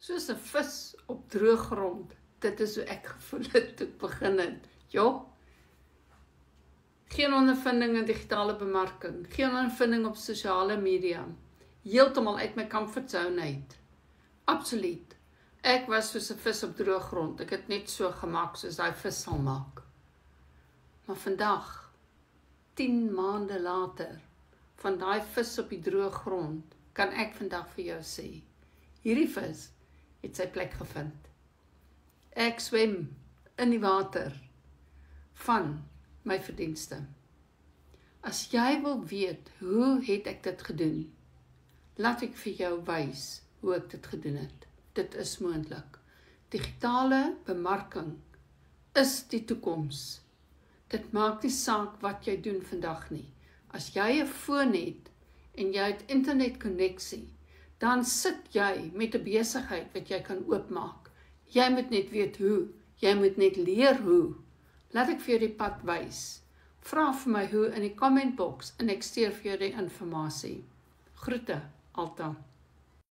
soos 'n vis op droë grond. Dit is hoe ek gevoel het toe ek begin het. Ja, geen ondervinding in digitale bemarking, geen ondervinding op sosiale media, heeltemal uit my comfortzone uit. Absoluut. Ek was soos 'n vis op droë grond. Ek het net so gemaak soos daai vis sal maak. Maar vandag, 10 maande later, van daai vis op die droë grond, kan ek vandag vir jou sê, hierdie vis het sy plek gevind. Ek swem in die water van my verdienste. As jy wil weet, hoe het ek dit gedoen? Laat ek vir jou wys hoe ek dit gedoen het. Dit is moontlik. Digitale bemarking is die toekoms. Dit maak nie saak wat jy doen vandag nie. As jy 'n foon het en jy het internetkonneksie, dan sit jy met 'n besigheid wat jy kan oopmaak. Jy moet net weet hoe. Jy moet net leer hoe. Laat ek vir jou die pad wys. Vra vir my hoe in die comment box en ek stuur vir jou die inligting. Groete, Alta.